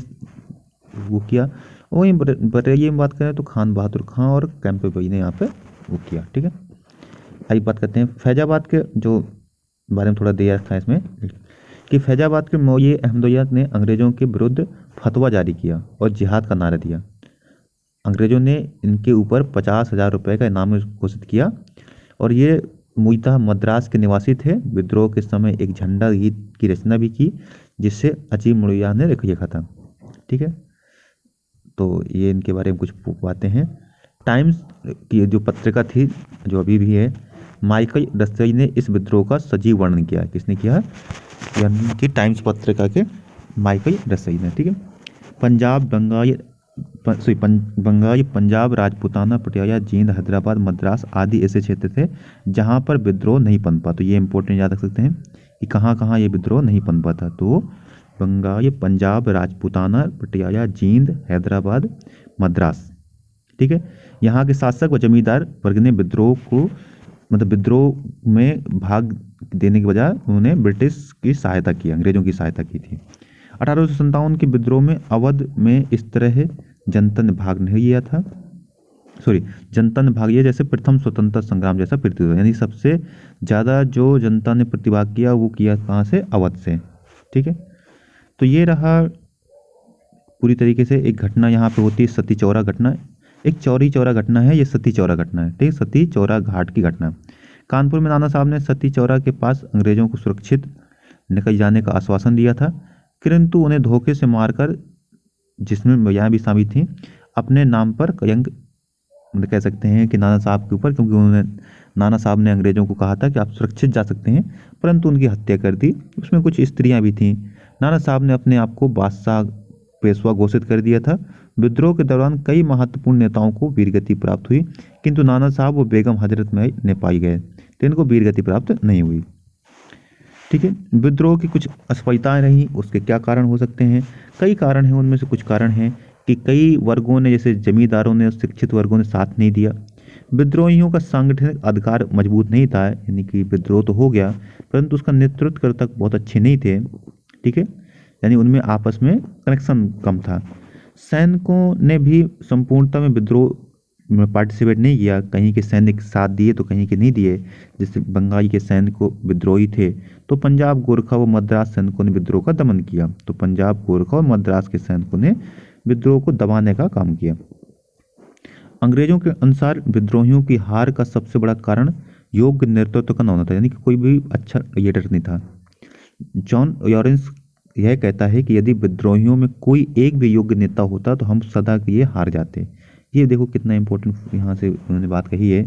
वो किया। वहीं बरेली में बात करें तो खान बहादुर खां और कैंपबेल ने यहाँ पे वो किया। ठीक है, आइए बात करते हैं फैजाबाद के जो बारे में थोड़ा दिया रखा है इसमें कि फैजाबाद के मौलवी अहमद ने अंग्रेजों के विरुद्ध फतवा जारी किया और जिहाद का नारा दिया। अंग्रेजों ने इनके ऊपर 50,000 रुपये का इनाम घोषित किया और ये मूलतः मद्रास के निवासी थे। विद्रोह के समय एक झंडा गीत की रचना भी की जिससे अजीम मुड़िया ने लिखा था। ठीक है, तो ये इनके बारे में कुछ बातें हैं। टाइम्स की जो पत्रिका थी जो अभी भी है, माइकल डस्टरी ने इस विद्रोह का सजीव वर्णन किया। किसने किया? यानी कि टाइम्स पत्रिका के माइकल डस्टरी ने। ठीक है, बंगाल पंजाब राजपूताना पटियाला जींद हैदराबाद मद्रास आदि ऐसे क्षेत्र थे जहाँ पर विद्रोह नहीं पनपा। तो ये इंपॉर्टेंट याद रख सकते हैं कि कहाँ कहाँ ये विद्रोह नहीं पनपा था। तो बंगाल पंजाब राजपूताना पटियाला जींद हैदराबाद मद्रास। ठीक है, यहाँ के शासक व जमींदार वर्ग ने विद्रोह में भाग देने के बजाय उन्होंने ब्रिटिश की सहायता की, अंग्रेजों की सहायता की थी। 1857 के विद्रोह में अवध में इस तरह जनता ने भाग नहीं लिया था। जनता ने भाग लिया जैसे प्रथम स्वतंत्रता संग्राम जैसा प्रतिभाग, यानी सबसे ज़्यादा जो जनता ने प्रतिभाग किया वो किया कहाँ से? अवध से। ठीक है, तो ये रहा पूरी तरीके से एक घटना यहाँ पे होती है सती चौरा घटना। एक चौरी चौरा घटना है, ये सती चौरा घटना है। ठीक है, सती चौरा घाट की घटना। कानपुर में नाना साहब ने सती चौरा के पास अंग्रेजों को सुरक्षित निकल जाने का आश्वासन दिया था, किंतु उन्हें धोखे से मारकर, जिसमें यहाँ भी शामिल थी, अपने नाम पर कलंक कह सकते हैं कि नाना साहब के ऊपर, क्योंकि नाना साहब ने अंग्रेजों को कहा था कि आप सुरक्षित जा सकते हैं, परंतु उनकी हत्या कर दी। उसमें कुछ स्त्रियां भी थीं। नाना साहब ने अपने आप को बादशाह पेशवा घोषित कर दिया था। विद्रोह के दौरान कई महत्वपूर्ण नेताओं को वीरगति प्राप्त हुई, किंतु नाना साहब वो बेगम हजरत महल ने पाई गए, तो इनको वीरगति प्राप्त नहीं हुई। ठीक है, विद्रोह की कुछ असफलताएं रहीं, उसके क्या कारण हो सकते हैं? कई कारण हैं, उनमें से कुछ कारण हैं कि कई वर्गों ने, जैसे जमींदारों ने और शिक्षित वर्गों ने साथ नहीं दिया। विद्रोहियों का सांगठनिक अधिकार मजबूत नहीं था, यानी कि विद्रोह तो हो गया परंतु उसका नेतृत्वकर्ता बहुत अच्छे नहीं थे। ठीक है, यानी उनमें आपस में कनेक्शन कम था। सैनिकों ने भी संपूर्णता में विद्रोह में पार्टिसिपेट नहीं किया, कहीं के सैनिक साथ दिए तो कहीं के नहीं दिए। जैसे बंगाल के सैनिक विद्रोही थे तो पंजाब गोरखा व मद्रास सैनिकों ने विद्रोह का दमन किया। तो पंजाब गोरखा और मद्रास के सैनिकों ने विद्रोह को दबाने का काम किया। अंग्रेजों के अनुसार विद्रोहियों की हार का सबसे बड़ा कारण योग्य नेतृत्व का न होना था, यानी कि कोई भी अच्छा लीडर नहीं था। जॉन लॉरेंस यह कहता है कि यदि विद्रोहियों में कोई एक भी योग्य नेता होता तो हम सदा के लिए हार जाते। ये देखो कितना इम्पोर्टेंट यहाँ से उन्होंने बात कही है।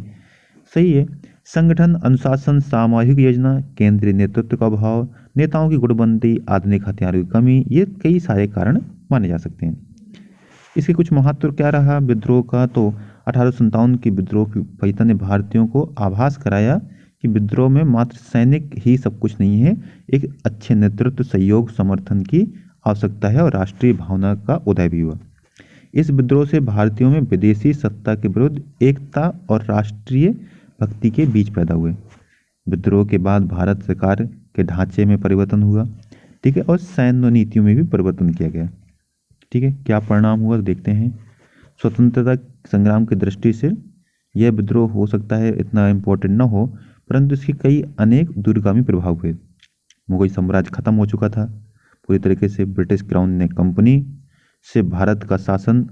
सही है। संगठन, अनुशासन, सामूहिक योजना, केंद्रीय नेतृत्व का अभाव, नेताओं की गुटबंदी, आधुनिक हथियारों की कमी, ये कई सारे कारण माने जा सकते हैं। इसके कुछ महत्व क्या रहा विद्रोह का, तो 1857 की विद्रोह की फैसला ने भारतीयों को आभास कराया कि विद्रोह में मात्र सैनिक ही सब कुछ नहीं है, एक अच्छे नेतृत्व, सहयोग, समर्थन की आवश्यकता है, और राष्ट्रीय भावना का उदय भी हुआ। इस विद्रोह से भारतीयों में विदेशी सत्ता के विरुद्ध एकता और राष्ट्रीय भक्ति के बीज पैदा हुए। विद्रोह के बाद भारत सरकार के ढांचे में परिवर्तन हुआ, ठीक है, और सैन्य नीतियों में भी परिवर्तन किया गया। ठीक है, क्या परिणाम हुआ देखते हैं। स्वतंत्रता संग्राम की दृष्टि से यह विद्रोह हो सकता है इतना इम्पोर्टेंट ना हो, परंतु इसके कई अनेक दूरगामी प्रभाव हुए। मुगल साम्राज्य खत्म हो चुका था पूरी तरीके से। ब्रिटिश क्राउन ने कंपनी से भारत का शासन,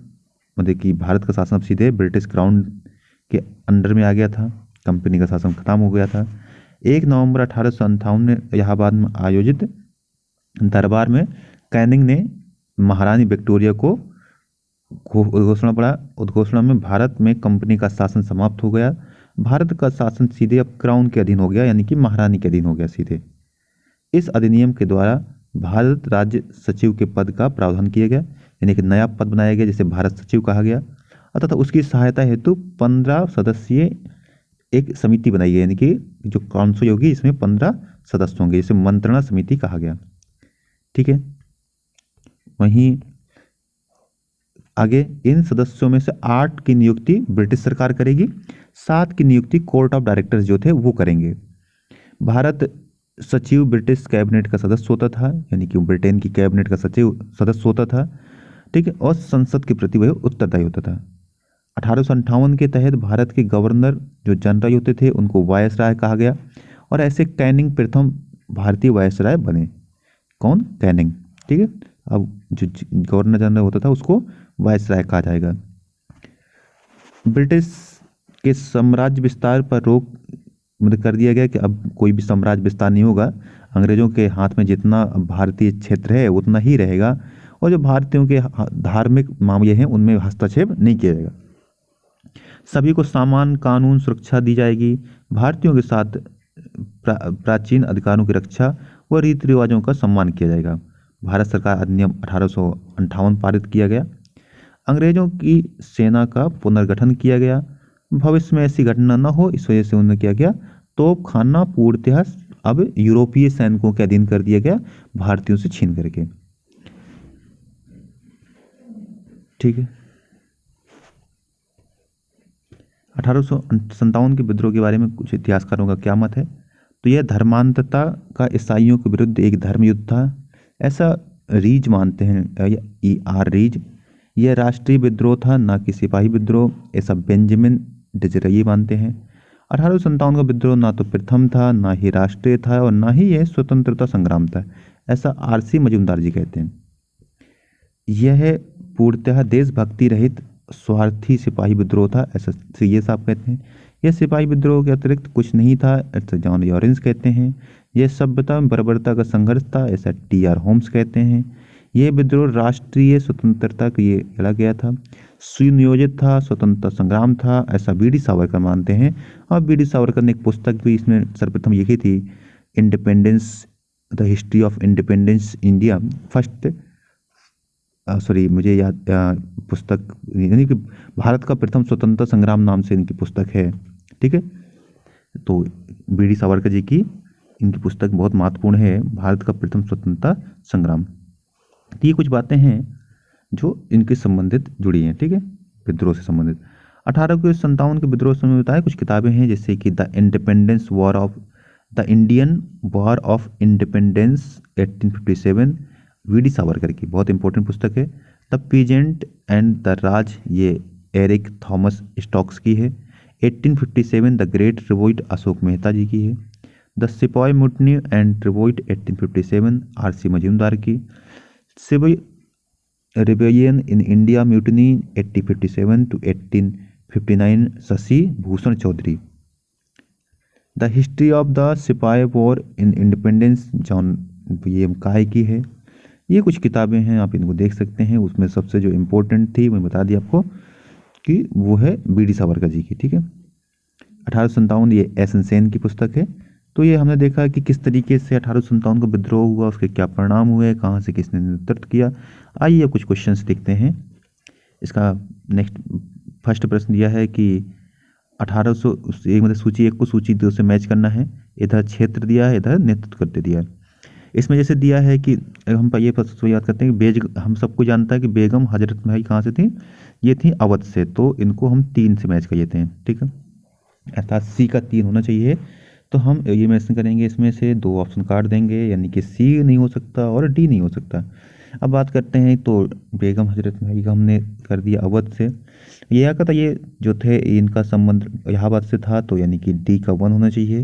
मतलब कि भारत का शासन अब सीधे ब्रिटिश क्राउन के अंडर में आ गया था, कंपनी का शासन खत्म हो गया था। 1 नवंबर 1858 में इलाहाबाद में आयोजित दरबार में कैनिंग ने महारानी विक्टोरिया को उद्घोषणा में भारत में कंपनी का शासन समाप्त हो गया। भारत का शासन सीधे अब क्राउन के अधीन हो गया, यानी कि महारानी के अधीन हो गया सीधे। इस अधिनियम के द्वारा भारत राज्य सचिव के पद का प्रावधान किया गया, यानी कि नया पद बनाया गया जिसे भारत सचिव कहा गया, तथा उसकी सहायता हेतु 15 सदस्यीय एक समिति बनाई गई, यानी कि जो काउंसिल होगी इसमें 15 सदस्य होंगे, इसे मंत्रणा समिति कहा गया। ठीक है, वहीं आगे इन सदस्यों में से 8 की नियुक्ति ब्रिटिश सरकार करेगी, 7 की नियुक्ति कोर्ट ऑफ डायरेक्टर्स जो थे वो करेंगे। भारत सचिव ब्रिटिश कैबिनेट का सदस्य होता था, यानी कि ब्रिटेन की कैबिनेट का सचिव सदस्य होता था, ठीक है, और संसद के प्रति वह उत्तरदायी होता था। 1858 के तहत भारत के गवर्नर जो जनरल होते थे उनको वायसराय कहा गया, और ऐसे कैनिंग प्रथम भारतीय वायसराय बने। कौन? कैनिंग। ठीक है, अब जो गवर्नर जनरल होता था उसको वायसराय कहा जाएगा। ब्रिटिश के साम्राज्य विस्तार पर रोक मतलब कर दिया गया कि अब कोई भी साम्राज्य विस्तार नहीं होगा, अंग्रेजों के हाथ में जितना भारतीय क्षेत्र है उतना ही रहेगा, और जो भारतीयों के धार्मिक मामले हैं उनमें हस्तक्षेप नहीं किया जाएगा। सभी को समान कानून सुरक्षा दी जाएगी। भारतीयों के साथ प्राचीन अधिकारों की रक्षा व रीति रिवाजों का सम्मान किया जाएगा। भारत सरकार अधिनियम 1858 पारित किया गया। अंग्रेजों की सेना का पुनर्गठन किया गया। भविष्य में ऐसी घटना न हो इस वजह से उन्होंने क्या किया, तोपखाना पूर्णतः अब यूरोपीय सैनिकों के अधीन कर दिया गया, भारतीयों से छीन करके। ठीक है, 1857 के विद्रोह के बारे में कुछ इतिहासकारों का क्या मत है, तो यह धर्मांतरता का ईसाइयों के विरुद्ध एक धर्म युद्ध था, ऐसा रीज मानते हैं, ER रीज। यह राष्ट्रीय विद्रोह था, ना कि सिपाही विद्रोह, ऐसा बेंजामिन डिसरेली मानते हैं। 1857 का विद्रोह ना तो प्रथम था, ना ही राष्ट्रीय था, और ना ही यह स्वतंत्रता संग्राम था, ऐसा RC मजूमदार जी कहते हैं। यह पूर्णतः देशभक्ति रहित स्वार्थी सिपाही विद्रोह था, ऐसा CS साहब कहते हैं। यह सिपाही विद्रोह के अतिरिक्त कुछ नहीं था, ऐसा जॉन लॉरेंस कहते हैं। यह सभ्यता में बर्बरता का संघर्ष था, ऐसा TR होम्स कहते हैं। यह विद्रोह राष्ट्रीय स्वतंत्रता के लिए लड़ा गया था, सुनियोजित था, स्वतंत्रता संग्राम था, ऐसा BD सावरकर मानते हैं। और BD सावरकर ने एक पुस्तक भी इसमें सर्वप्रथम लिखी थी, independence, the history of independence India first, sorry मुझे याद पुस्तक, यानी कि भारत का प्रथम स्वतंत्रता संग्राम नाम से इनकी पुस्तक है। ठीक है, तो BD सावरकर जी की इनकी पुस्तक बहुत महत्वपूर्ण है, भारत का प्रथम स्वतंत्रता संग्राम। तो ये कुछ बातें हैं जो इनके संबंधित जुड़ी हैं, ठीक है, विद्रोह से संबंधित। 1857 के विद्रोह से बताया कुछ किताबें हैं, जैसे कि the Indian war of independence 1857, VD Savarkar की बहुत इंपॉर्टेंट पुस्तक है। The peasant and the Raj, ये एरिक थॉमस स्टॉक्स की है। 1857 the great revolt, Ashok Mehta ji की है। The sepoy mutiny and revolt 1857, RC Majumdar की। Civil rebellion in India mutiny 1857 to 1859, Shashi Bhushan Chaudhuri. The history of the sepoy war in independence, John Kaye की है। ये कुछ किताबें हैं, आप इनको देख सकते हैं। उसमें सबसे जो इम्पोर्टेंट थी मैं बता दी आपको कि वो है बीडी सावरकर जी की, ठीक है। 1857 ये एस एन सेन की पुस्तक है। तो ये हमने देखा कि किस तरीके से 1857 को विद्रोह हुआ, उसके क्या परिणाम हुए, कहाँ से किसने नेतृत्व किया। आइए कुछ क्वेश्चंस देखते हैं। इसका नेक्स्ट फर्स्ट प्रश्न दिया है कि 1800 एक मतलब सूची 1 को सूची 2 से मैच करना है। इधर क्षेत्र दिया है, इधर नेतृत्व करते दिया है। इसमें जैसे दिया है कि हम ये याद करते हैं कि हम सबको जानता है कि बेगम हजरत महल कहाँ से थी, ये थी अवध से। तो इनको हम 3 से मैच कर देते हैं, ठीक है। अर्थात सी का 3 होना चाहिए। तो हम ये मैच करेंगे, इसमें से 2 ऑप्शन काट देंगे, यानी कि सी नहीं हो सकता और डी नहीं हो सकता। अब बात करते हैं तो बेगम हजरत महल का हमने कर दिया अवध से। ये क्या कहता, ये जो थे इनका संबंध इलाहाबाद से था, तो यानी कि डी का 1 होना चाहिए।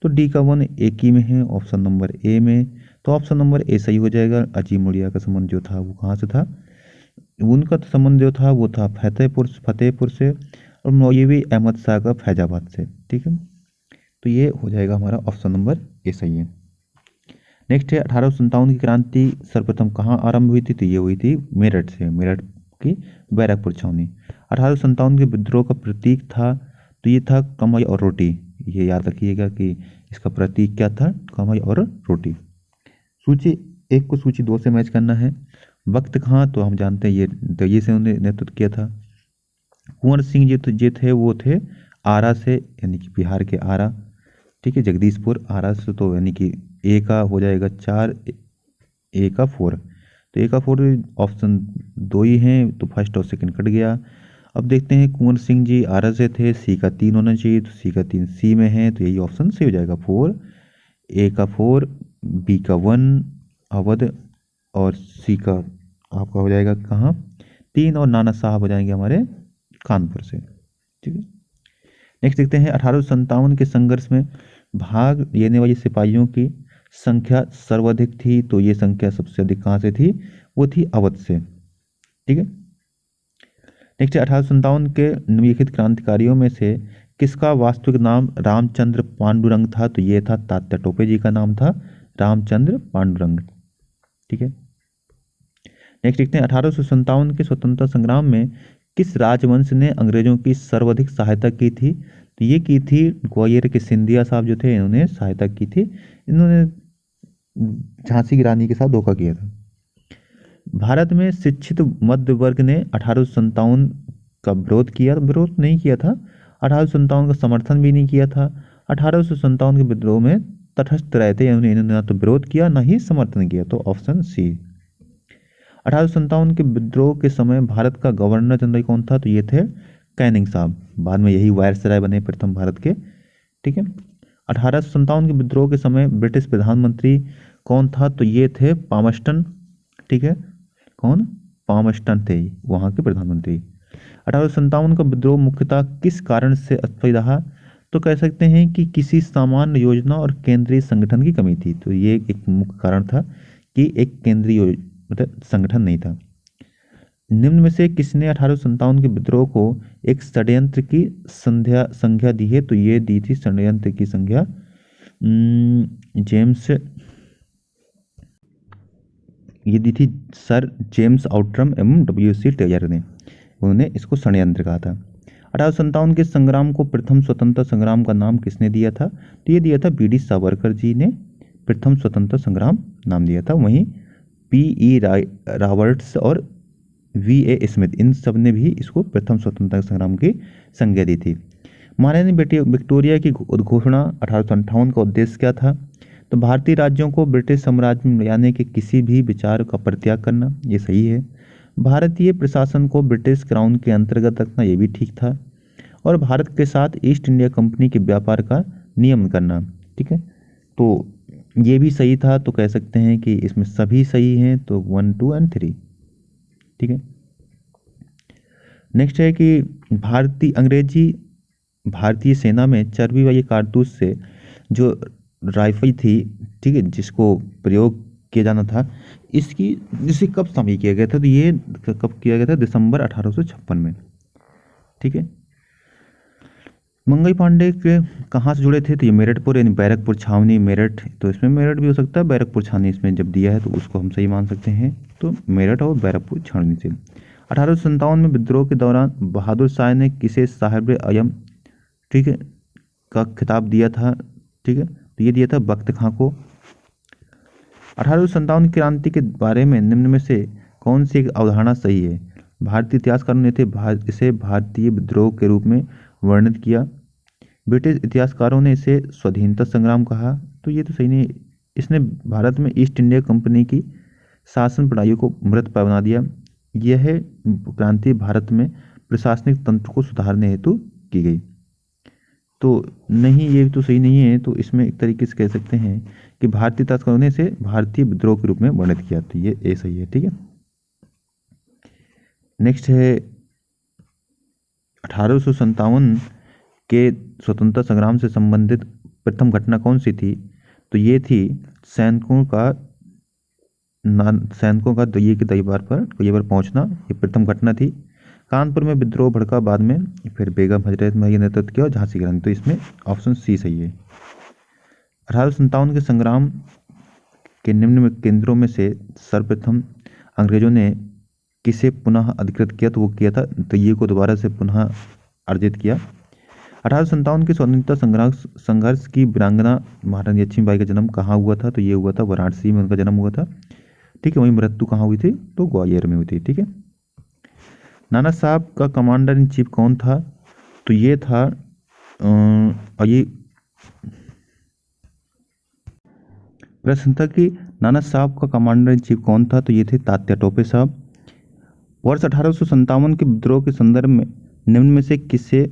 तो डी का 1 एक ही में है, ऑप्शन नंबर ए में। तो ऑप्शन नंबर ए सही हो जाएगा। अजीम उड़िया का संबंध जो था वो कहाँ से था, उनका तो संबंध जो था वो था फतेहपुर से, और मौलवी अहमद शाह का फैजाबाद से, ठीक है। तो ये हो जाएगा हमारा ऑप्शन नंबर ए सही है। नेक्स्ट है 1857 की क्रांति सर्वप्रथम कहाँ आरंभ हुई थी, तो ये हुई थी मेरठ से, मेरठ की बैरकपुर छावनी। 1857 के विद्रोह का प्रतीक था, तो ये था कमाई और रोटी। ये याद रखिएगा कि इसका प्रतीक क्या था, कमाई और रोटी। सूची 1 को सूची 2 से मैच करना है। वक्त कहाँ, तो हम जानते हैं ये दरिये से उन्होंने नेतृत्व किया था। कुंवर सिंह जी थे वो थे आरा से, यानी कि बिहार के आरा, ठीक है, जगदीशपुर आरा से। तो यानी कि ए का हो जाएगा 4, ए का 4। तो ए का 4 ऑप्शन 2 ही हैं, तो फर्स्ट और सेकंड कट गया। अब देखते हैं कुंवर सिंह जी आरा से थे, सी का 3 होना चाहिए, तो सी का 3 सी में है, तो यही ऑप्शन सही हो जाएगा 4। ए का 4, बी का 1 अवध, और सी का आपका हो जाएगा कहाँ 3, और नाना साहब हो जाएंगे हमारे कानपुर से, ठीक है। नेक्स्ट देखते हैं 1857 के संघर्ष में भाग लेने वाले सिपाहियों की संख्या सर्वाधिक थी, तो ये संख्या सबसे अधिक कहाँ से थी, वो थी अवध से, ठीक है। नेक्स्ट 1857 के निम्नलिखित क्रांतिकारियों में से किसका वास्तविक नाम रामचंद्र पांडुरंग था, तो ये था तात्या टोपे जी का नाम था रामचंद्र पांडुरंग, ठीक है। नेक्स्ट देखते हैं 1857 के स्वतंत्रता संग्राम में किस राजवंश ने अंग्रेजों की सर्वाधिक सहायता की थी, तो ये की थी ग्वालियर के सिंधिया साहब जो थे, इन्होंने सहायता की थी। इन्होंने झांसी की रानी के साथ धोखा किया था। भारत में शिक्षित मध्य वर्ग ने 1857 का विरोध किया, विरोध नहीं किया था, 1857 का समर्थन भी नहीं किया था। 1857 के विद्रोह में तटस्थ रहे थे, इन्होंने ना तो विरोध किया ना ही समर्थन किया, तो ऑप्शन सी। 1857 के विद्रोह के समय भारत का गवर्नर जनरल कौन था, तो ये थे कैनिंग साहब, बाद में यही वायसराय बने प्रथम भारत के, ठीक है। 1857 के विद्रोह के समय ब्रिटिश प्रधानमंत्री कौन था, तो ये थे पामस्टन, ठीक है। कौन, पामस्टन थे वहाँ के प्रधानमंत्री। 1857 का विद्रोह मुख्यतः किस कारण से असफल रहा, तो कह सकते हैं कि किसी सामान्य योजना और केंद्रीय संगठन की कमी थी। तो ये एक मुख्य कारण था कि एक केंद्रीय मतलब संगठन नहीं था। निम्न में से किसने 1857 के विद्रोह को एक षड्यंत्र की संज्ञा दी है, तो ये दी थी षड्यंत्र की संज्ञा ये दी थी सर जेम्स आउट्रम एवं W.C. टेलर ने, उन्होंने इसको षड्यंत्र कहा था। 1857 के संग्राम को प्रथम स्वतंत्रता संग्राम का नाम किसने दिया था, तो ये दिया था B.D. सावरकर जी ने प्रथम स्वतंत्रता संग्राम नाम दिया था। वहीं P.E. रॉबर्ट्स और V.A. स्मिथ, इन सब ने भी इसको प्रथम स्वतंत्रता संग्राम की संज्ञा दी थी। महारानी विक्टोरिया की उद्घोषणा 1858 का उद्देश्य क्या था, तो भारतीय राज्यों को ब्रिटिश साम्राज्य में ले जाने के किसी भी विचार का परित्याग करना, ये सही है। भारतीय प्रशासन को ब्रिटिश क्राउन के अंतर्गत रखना, ये भी ठीक था। और भारत के साथ ईस्ट इंडिया कंपनी के व्यापार का नियमन करना, ठीक है, तो ये भी सही था। तो कह सकते हैं कि इसमें सभी सही हैं, तो 1, 2 और 3, ठीक है। नेक्स्ट है कि भारतीय सेना में चर्बी वाली कारतूस से जो राइफल थी, ठीक है, जिसको प्रयोग किया जाना था, इसे कब शामिल किया गया था, तो ये कब किया गया था, दिसंबर 1856 में, ठीक है। मंगई पांडे के कहाँ से जुड़े थे, तो ये मेरठपुर यानी बैरकपुर छावनी मेरठ, तो इसमें मेरठ भी हो सकता है, बैरकपुर छावनी इसमें जब दिया है तो उसको हम सही मान सकते हैं, तो मेरठ और बैरकपुर छावनी से। 1857 में विद्रोह के दौरान बहादुर शाह ने किसे साहिब अयम, ठीक है, का खिताब दिया था, ठीक है, तो ये दिया था बख्त खां को। 1857 की क्रांति के बारे में निम्न में से कौन सी एक अवधारणा सही है। भारतीय इतिहासकारों ने इसे भारतीय विद्रोह के रूप में वर्णित किया। ब्रिटिश इतिहासकारों ने इसे स्वाधीनता संग्राम कहा, तो ये तो सही नहीं। इसने भारत में ईस्ट इंडिया कंपनी की शासन प्रणाली को मृत पाय बना दिया। यह क्रांति भारत में प्रशासनिक तंत्र को सुधारने हेतु की गई, तो नहीं, ये तो सही नहीं है। तो इसमें एक तरीके से कह सकते हैं कि भारतीय इतिहासकारों ने इसे भारतीय विद्रोह के रूप में वर्णित किया, तो ये सही है, ठीक है। नेक्स्ट है 1857 के स्वतंत्रता संग्राम से संबंधित प्रथम घटना कौन सी थी, तो ये थी सैनिकों का दिल्ली के दरबार पर पहुंचना, ये प्रथम घटना थी। कानपुर में विद्रोह भड़का, बाद में फिर बेगम हजरत महल नेतृत्व किया और झांसी की रानी, तो इसमें ऑप्शन सी सही है। 1857 के संग्राम के निम्न केंद्रों में से सर्वप्रथम अंग्रेजों ने किसे पुनः अधिकृत किया, तो वो किया था दिल्ली को दोबारा से पुनः अर्जित किया। 1857 के स्वतंत्रता संघर्ष की वीरांगना महारानी लक्ष्मीबाई का जन्म कहाँ हुआ था, तो ये हुआ था वाराणसी में, उनका जन्म हुआ था, ठीक है। वहीं मृत्यु कहाँ हुई थी, तो ग्वालियर में हुई थी, ठीक है। नाना साहब का कमांडर इन चीफ कौन था, तो ये था ये प्रश्न था कि नाना साहब का कमांडर इन चीफ कौन था, तो ये थे तात्या टोपे साहब। वर्ष 1857 के विद्रोह के संदर्भ में निम्न में से किसे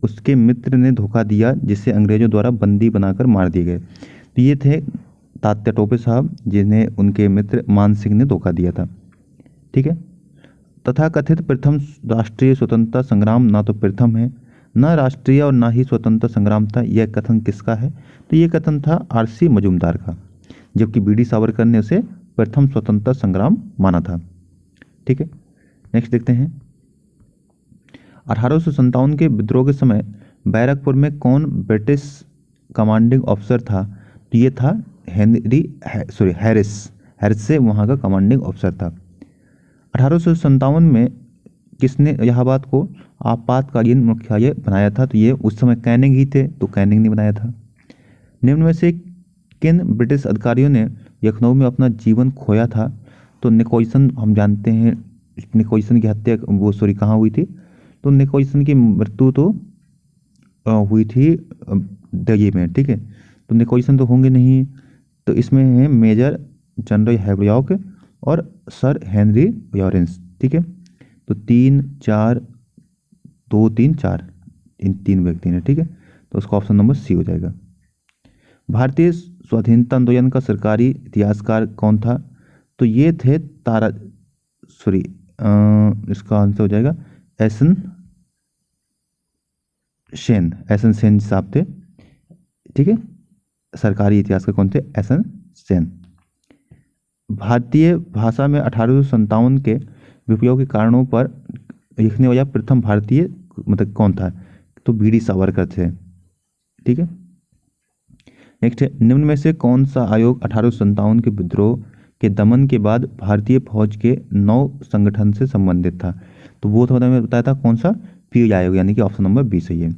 उसके मित्र ने धोखा दिया जिसे अंग्रेजों द्वारा बंदी बनाकर मार दिए गए, तो ये थे तात्या टोपे साहब, जिन्हें उनके मित्र मान सिंह ने धोखा दिया था, ठीक है। तथा कथित प्रथम राष्ट्रीय स्वतंत्रता संग्राम ना तो प्रथम है, न राष्ट्रीय और ना ही स्वतंत्रता संग्राम था, यह कथन किसका है, तो ये कथन था आरसी मजूमदार का, जबकि बीडी सावरकर ने उसे प्रथम स्वतंत्रता संग्राम माना था, ठीक है। नेक्स्ट देखते हैं 1857 के विद्रोह के समय बैरकपुर में कौन ब्रिटिश कमांडिंग ऑफिसर था, तो ये था हैरिस से वहाँ का कमांडिंग ऑफिसर था। 1857 में किसने इलाहाबाद को आपातकालीन मुख्यालय बनाया था, तो ये उस समय कैनिंग ही थे, तो कैनिंग ने बनाया था। निम्न में से किन ब्रिटिश अधिकारियों ने लखनऊ में अपना जीवन खोया था, तो निकोलसन, हम जानते हैं निकोलसन की हत्या कहाँ हुई थी, तो निकोलसन की मृत्यु तो हुई थी दिल्ली में, ठीक है। तो निकोलसन तो होंगे नहीं, तो इसमें है मेजर जनरल हैवलॉक और सर हेनरी लॉरेंस, ठीक है। तो 3 4 2 3 4 इन 3 व्यक्ति ने, ठीक है, तो उसका ऑप्शन नंबर सी हो जाएगा। भारतीय स्वाधीनता आंदोलन का सरकारी इतिहासकार कौन था, तो ये थे इसका आंसर हो जाएगा एसन सेन साहब थे, ठीक है। सरकारी इतिहासकार कौन थे, एसन सेन। भारतीय भाषा में 1857 के विप्लव के कारणों पर लिखने वाला प्रथम भारतीय मतलब कौन था, तो बीडी सावरकर थे, ठीक है। नेक्स्ट है निम्न में से कौन सा आयोग 1857 के विद्रोह के दमन के बाद भारतीय फौज के नौ संगठन से संबंधित था, तो वो तो मैंने बताया था कौन सा, फील्ड आयोग, यानी कि ऑप्शन नंबर बी सही है।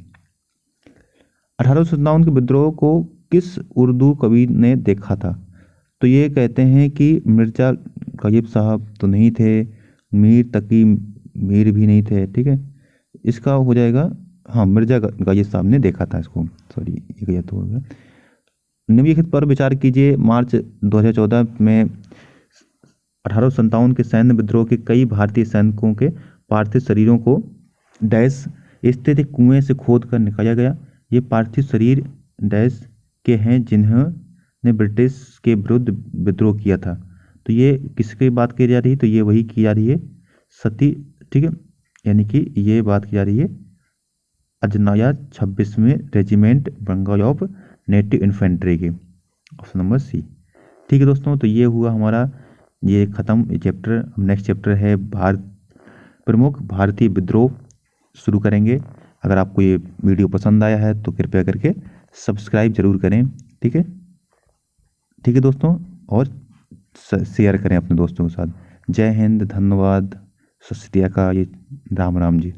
1857 के विद्रोह को किस उर्दू कवि ने देखा था, तो ये कहते हैं कि मिर्जा गालिब साहब तो नहीं थे, मीर तकी मीर भी नहीं थे, ठीक है। इसका हो जाएगा हाँ, मिर्जा गालिब साहब ने देखा था इसको, सॉरी ये गलत हो गया। निम्नलिखित पर विचार कीजिए। मार्च 2014 में 1857 के सैन्य विद्रोह के कई भारतीय सैनिकों के पार्थिव शरीरों को डैश स्थित एक कुएं से खोद कर निकाला गया। ये पार्थिव शरीर डैश के हैं जिन्होंने ब्रिटिश के विरुद्ध विद्रोह किया था, तो ये किसकी बात की जा रही है, तो ये वही की जा रही है सती, ठीक है, यानी कि ये बात की जा रही है अजनाया 26वें regiment Bengal of native infantry की, ऑप्शन नंबर सी, ठीक है दोस्तों। तो ये हुआ हमारा ये ख़त्म चैप्टर। नेक्स्ट चैप्टर है प्रमुख भारतीय विद्रोह शुरू करेंगे। अगर आपको ये वीडियो पसंद आया है तो कृपया करके सब्सक्राइब जरूर करें। ठीक है, ठीक है दोस्तों, और शेयर करें अपने दोस्तों के साथ। जय हिंद, धन्यवाद, सत श्री अकाल, राम राम जी।